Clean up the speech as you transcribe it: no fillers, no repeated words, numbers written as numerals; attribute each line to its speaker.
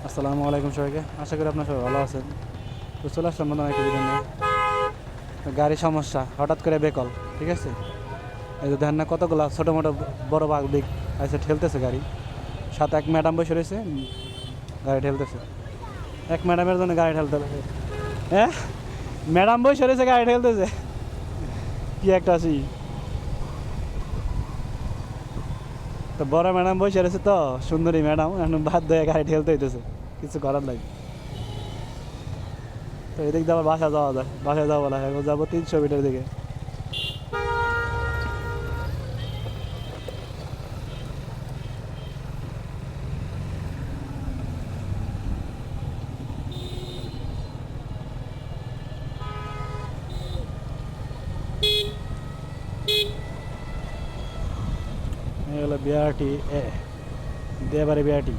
Speaker 1: আসসালামু আলাইকুম সবাইকে, আশা করি আপনার সবাই ভালো আছেন। তো চলে আসলাম মনে হয় একটা ভিডিও নিয়ে। গাড়ির সমস্যা হঠাৎ করে বেকল, ঠিক আছে। এই যে দেখেন না কতগুলা ছোটো মোটো বড় পাবলিক আছে, ঠেলতেছে গাড়ি। সাথে এক ম্যাডাম বসে রয়েছে, গাড়ি ঠেলতেছে। এক ম্যাডামের জন্য গাড়ি ঠেলতে লাগে। হ্যাঁ, ম্যাডাম বসে রয়েছে, গাড়ি ঠেলতেছে। কি একটা আছি। তো বড় ম্যাডাম বসে রয়েছে, তো সুন্দরী ম্যাডাম এখন বাদ দিয়ে গাড়ি ঠেলতে হইতেছে, কিছু করার নাই। তো এদিক দিয়ে আবার বাসা যাওয়া যায়, বাসায় যাবো না, এখন যাবো 300 মিটার দিকে। এই হলো বিআরটি এ, দেবারে বিআরটি।